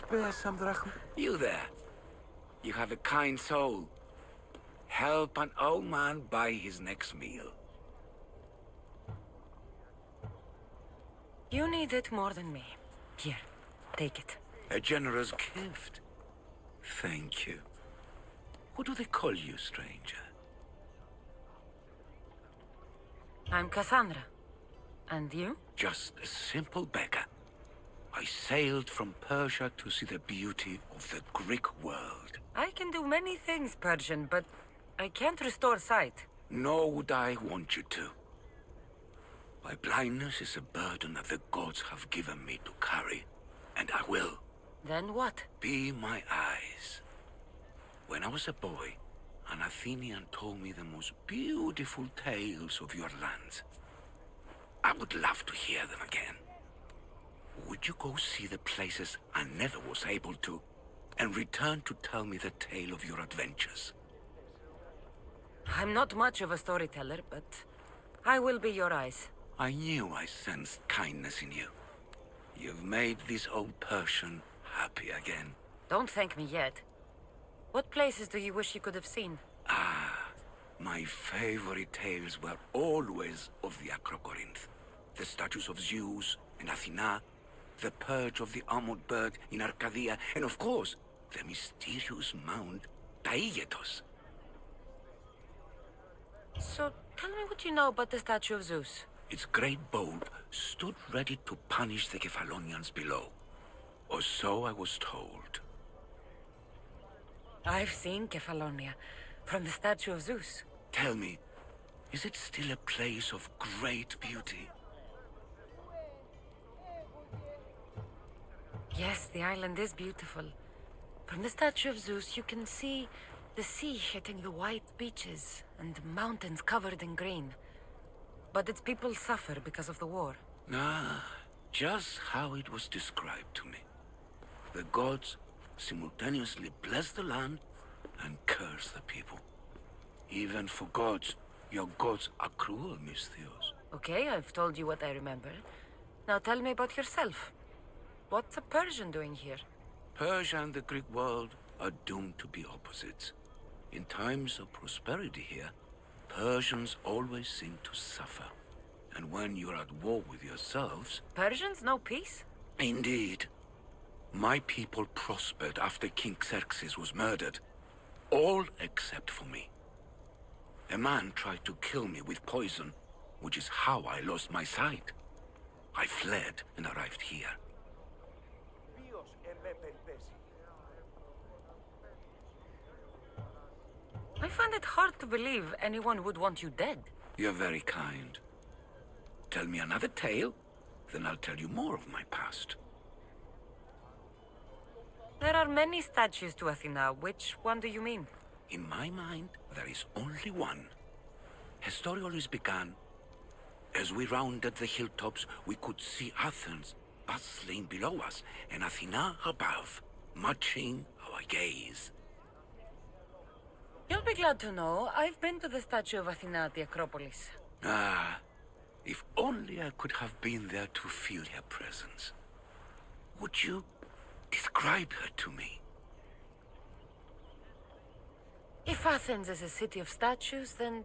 spare some drachma? You there. You have a kind soul. Help an old man buy his next meal. You need it more than me. Here, take it. A generous gift. Thank you. What do they call you, stranger? I'm Cassandra. And you? Just a simple beggar. I sailed from Persia to see the beauty of the Greek world. I can do many things, Persian, but I can't restore sight. Nor would I want you to. My blindness is a burden that the gods have given me to carry, and I will. Then what? Be my eyes. When I was a boy, an Athenian told me the most beautiful tales of your lands. I would love to hear them again. Would you go see the places I never was able to, and return to tell me the tale of your adventures? I'm not much of a storyteller, but I will be your eyes. I knew I sensed kindness in you. You've made this old Persian happy again. Don't thank me yet. What places do you wish you could have seen? My favorite tales were always of the Acrocorinth. The statues of Zeus and Athena, the perch of the armored bird in Arcadia, and of course, the mysterious mound Taigetos. So, tell me what you know about the statue of Zeus. Its great bolt stood ready to punish the Kephalonians below. Or so I was told. I've seen Kephallonia, from the statue of Zeus. Tell me, is it still a place of great beauty? Yes, the island is beautiful. From the statue of Zeus, you can see the sea hitting the white beaches and mountains covered in green. But its people suffer because of the war. Just how it was described to me. The gods simultaneously bless the land and curse the people. Even for gods, your gods are cruel, Misthios. Okay, I've told you what I remember. Now tell me about yourself. What's a Persian doing here? Persia and the Greek world are doomed to be opposites. In times of prosperity here, Persians always seem to suffer. And when you're at war with yourselves... Persians know peace? Indeed. My people prospered after King Xerxes was murdered. All except for me. A man tried to kill me with poison, which is how I lost my sight. I fled and arrived here. I find it hard to believe anyone would want you dead. You're very kind. Tell me another tale, then I'll tell you more of my past. There are many statues to Athena. Which one do you mean? In my mind, there is only one. Her story always began. As we rounded the hilltops, we could see Athens bustling below us, and Athena above, matching our gaze. You'll be glad to know I've been to the statue of Athena at the Acropolis. If only I could have been there to feel her presence. Would you describe her to me? If Athens is a city of statues, then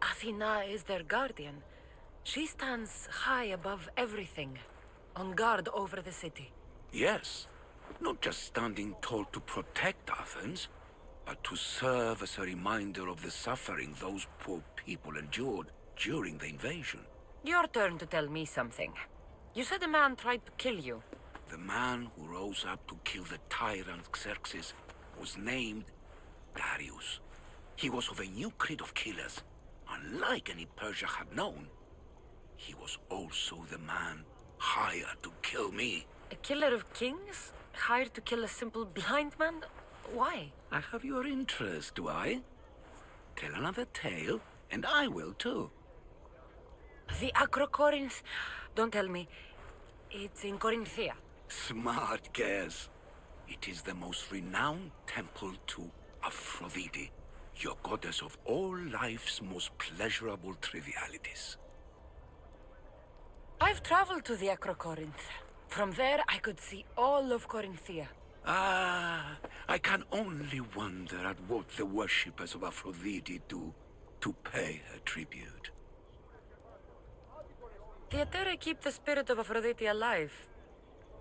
Athena is their guardian. She stands high above everything, on guard over the city. Yes, not just standing tall to protect Athens, but to serve as a reminder of the suffering those poor people endured during the invasion. Your turn to tell me something. You said a man tried to kill you. The man who rose up to kill the tyrant Xerxes was named Darius. He was of a new creed of killers, unlike any Persia had known. He was also the man hired to kill me. A killer of kings? Hired to kill a simple blind man? Why? I have your interest, do I? Tell another tale, and I will too. The Acrocorinth? Don't tell me. It's in Corinthia. Smart guess. It is the most renowned temple to Aphrodite, your goddess of all life's most pleasurable trivialities. I've traveled to the Acrocorinth. From there, I could see all of Corinthia. Ah, I can only wonder at what the worshippers of Aphrodite do to pay her tribute. The Aeteri keep the spirit of Aphrodite alive,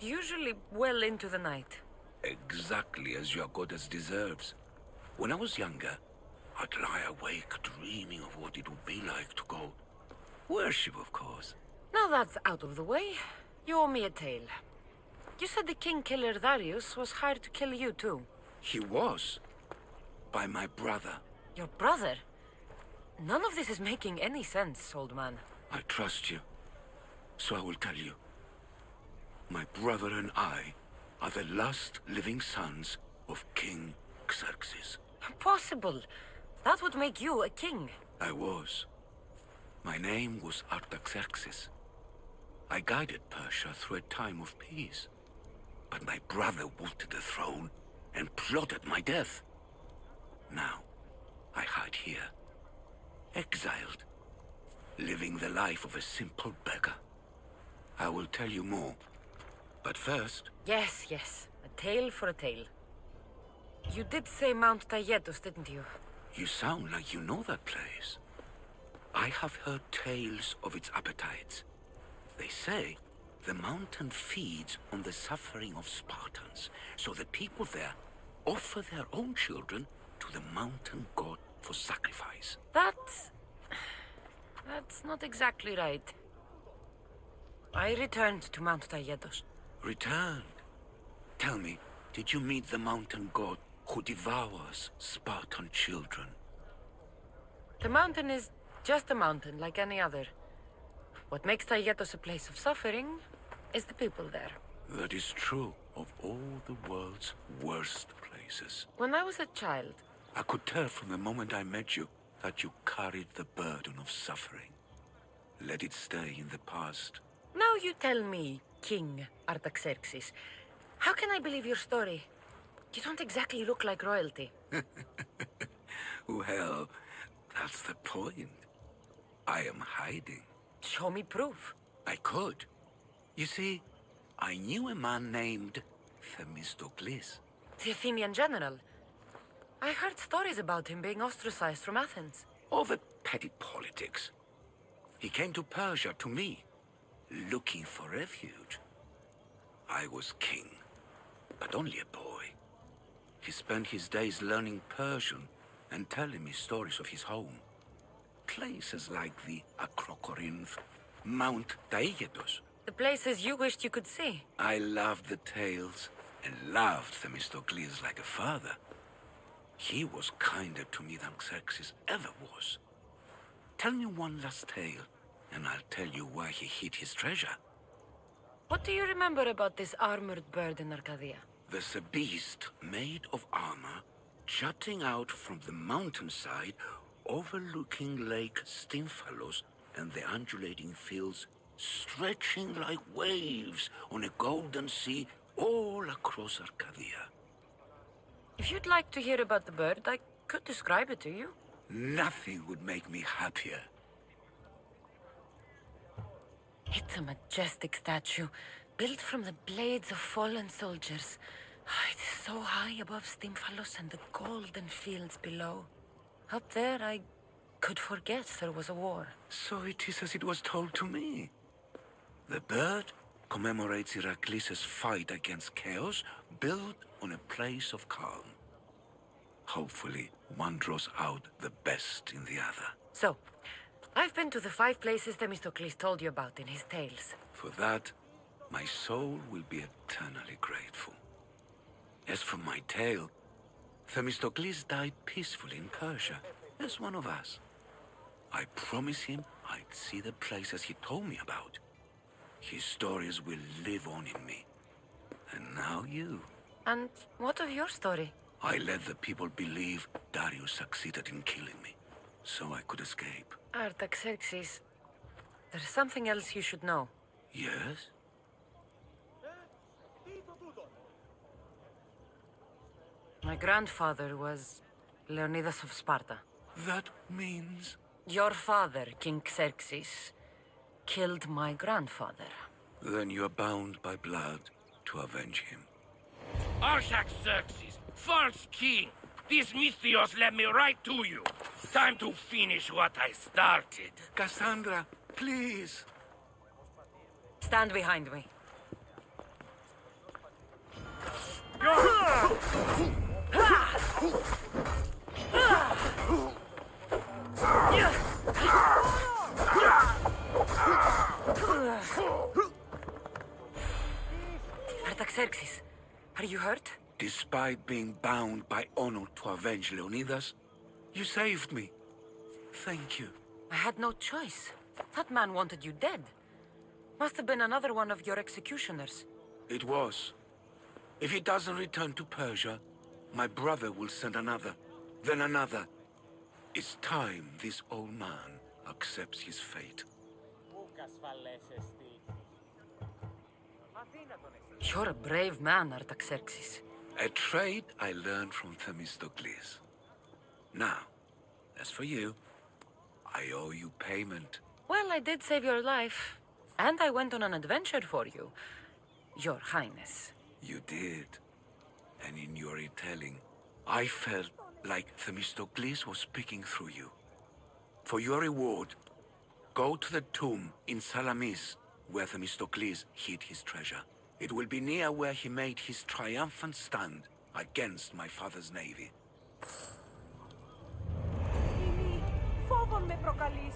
usually well into the night. Exactly as your goddess deserves. When I was younger, I'd lie awake dreaming of what it would be like to go. Worship, of course. Now that's out of the way, you owe me a tale. You said the king killer Darius was hired to kill you too. He was. By my brother. Your brother? None of this is making any sense, old man. I trust you. So I will tell you. My brother and I are the last living sons of King Xerxes. Impossible. That would make you a king. I was. My name was Artaxerxes. I guided Persia through a time of peace. But my brother wanted the throne and plotted my death. Now, I hide here, exiled, living the life of a simple beggar. I will tell you more, but first... Yes, yes. A tale for a tale. You did say Mount Taygetus, didn't you? You sound like you know that place. I have heard tales of its appetites. They say the mountain feeds on the suffering of Spartans, so the people there offer their own children to the mountain god for sacrifice. That's not exactly right. I returned to Mount Taygetus. Returned? Tell me, did you meet the mountain god who devours Spartan children? The mountain is just a mountain like any other. What makes Taygetus a place of suffering is the people there. That is true of all the world's worst places. When I was a child... I could tell from the moment I met you that you carried the burden of suffering. Let it stay in the past. Now you tell me, King Artaxerxes, how can I believe your story? You don't exactly look like royalty. Well, that's the point. I am hiding. Show me proof. I could. You see, I knew a man named Themistocles. The Athenian general. I heard stories about him being ostracized from Athens. Over petty politics. He came to Persia to me, looking for refuge. I was king, but only a boy. He spent his days learning Persian and telling me stories of his home. Places like the Acrocorinth, Mount Taygetus. The places you wished you could see. I loved the tales and loved Themistocles like a father. He was kinder to me than Xerxes ever was. Tell me one last tale, and I'll tell you where he hid his treasure. What do you remember about this armored bird in Arcadia? There's a beast made of armor jutting out from the mountainside overlooking Lake Stymphalos and the undulating fields stretching like waves on a golden sea all across Arcadia. If you'd like to hear about the bird, I could describe it to you. Nothing would make me happier. It's a majestic statue, built from the blades of fallen soldiers. It is so high above Stymphalos and the golden fields below. Up there, I could forget there was a war. So it is as it was told to me. The bird commemorates Heracles' fight against chaos, built on a place of calm. Hopefully, one draws out the best in the other. So, I've been to the 5 places Themistocles told you about in his tales. For that, my soul will be eternally grateful. As for my tale, Themistocles died peacefully in Persia, as one of us. I promise him I'd see the places he told me about. His stories will live on in me. And now you. And what of your story? I let the people believe Darius succeeded in killing me, so I could escape. Artaxerxes, there's something else you should know. Yes? My grandfather was Leonidas of Sparta. That means... Your father, King Xerxes, killed my grandfather. Then you are bound by blood to avenge him. Artaxerxes, false king. These Mythios led me right to you. Time to finish what I started. Cassandra, please. Stand behind me. Artaxerxes, are you hurt? Despite being bound by honor to avenge Leonidas, you saved me. Thank you. I had no choice. That man wanted you dead. Must have been another one of your executioners. It was. If he doesn't return to Persia, my brother will send another, then another. It's time this old man accepts his fate. You're a brave man, Artaxerxes. A trait I learned from Themistocles. Now, as for you, I owe you payment. Well, I did save your life. And I went on an adventure for you, Your Highness. You did. And in your retelling, I felt like Themistocles was speaking through you. For your reward, go to the tomb in Salamis, where Themistocles hid his treasure. It will be near where he made his triumphant stand against my father's navy. Φόβον με προκαλείς.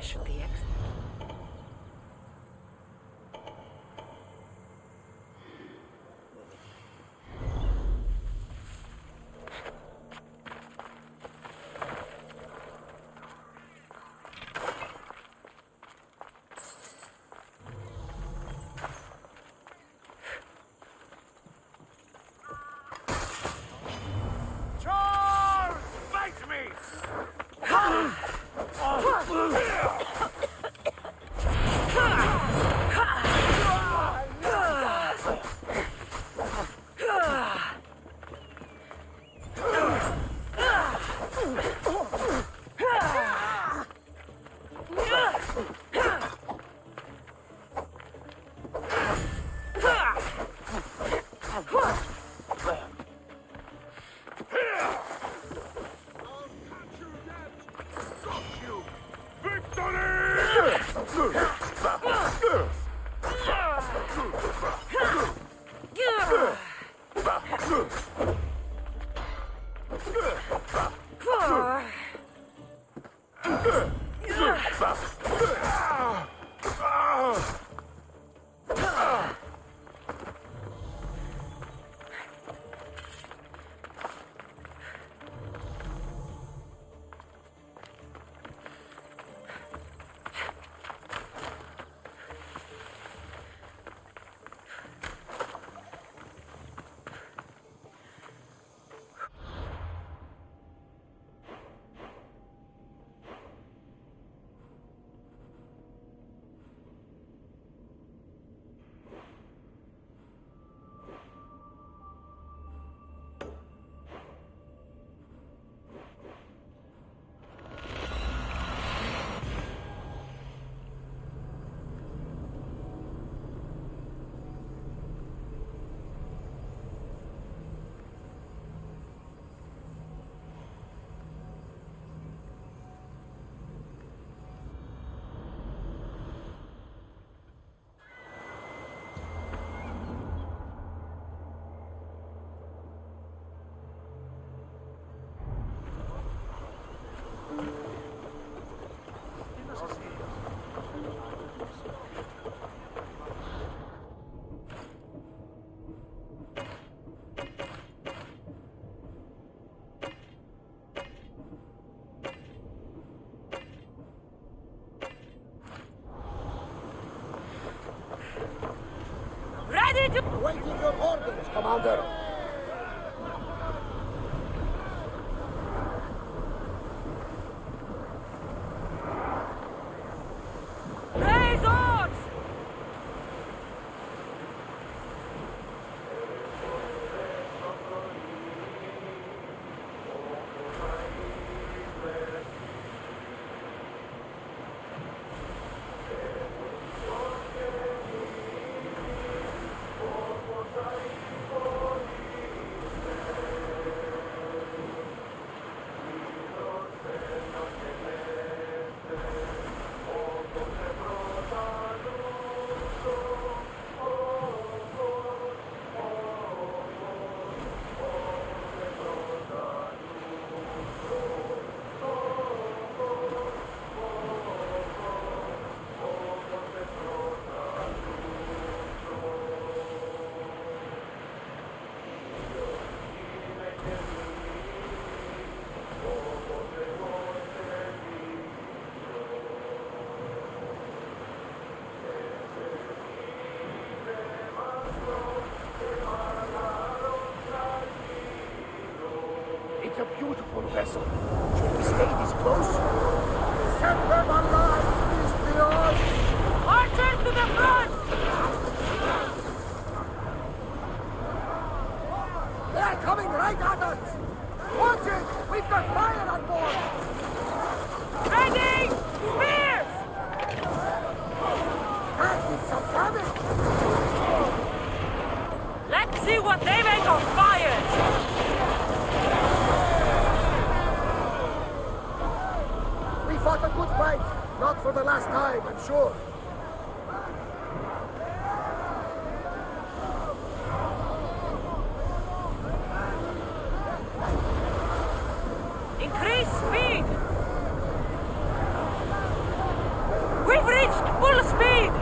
Should be excellent. Charge! Fight me! Orders, Commander! Raise oars! It's a beautiful vessel. Should we stay this close? Set them alive, Mistios! Archers to the front! They're coming right at us! Watch it! We've got fire on board! Ready! Spears! That did some damage! Let's see what they make of fire! We fought a good fight. Not for the last time, I'm sure. Increase speed! We've reached full speed!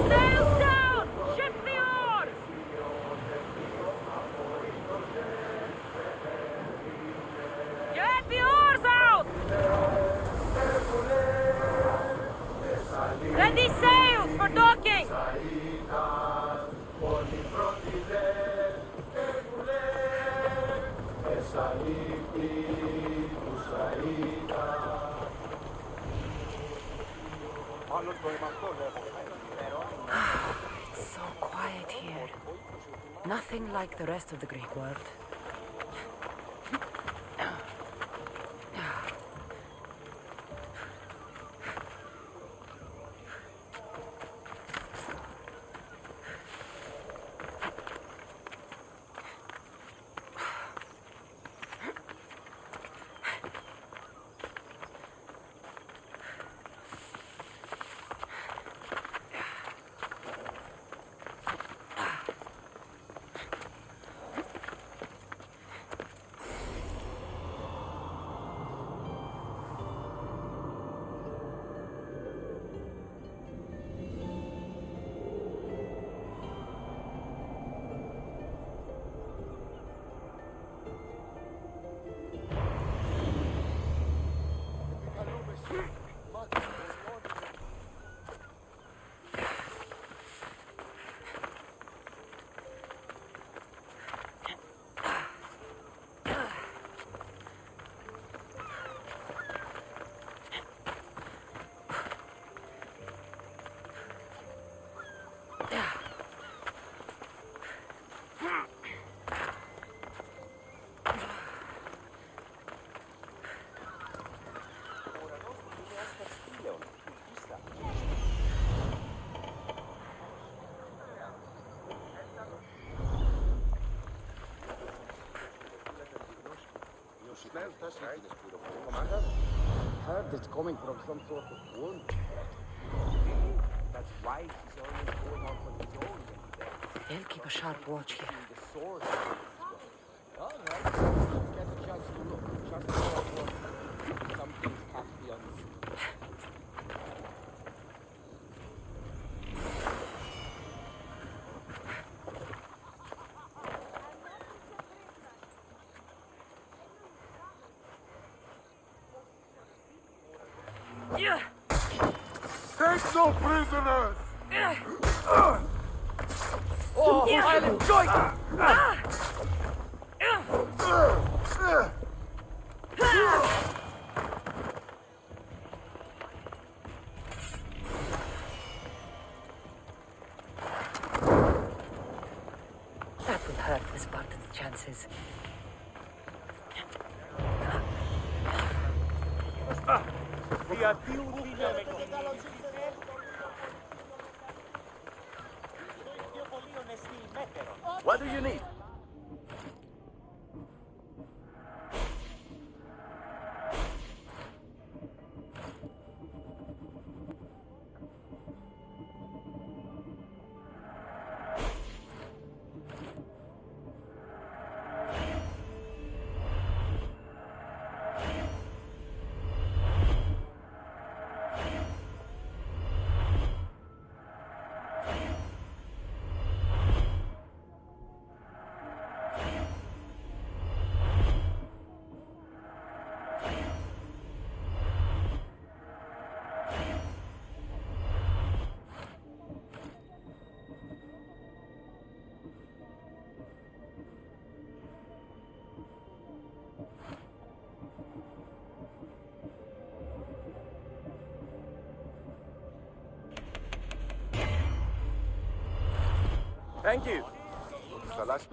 Sails down! Shift the oars! Get the oars out! Ready sails for docking! It's so quiet here. Nothing like the rest of the Greek world. smells fishy, this beautiful. Commander, heard it's coming from some sort of wound. Really? That's why he's always going on for his own. They'll keep a sharp watch here. The sword. All right. Get a chance to look. Just some things can't be unseen. Take no prisoners! Oh, I'll enjoy it! That will hurt the Spartans' chances. What do you need? Thank you. Fellas,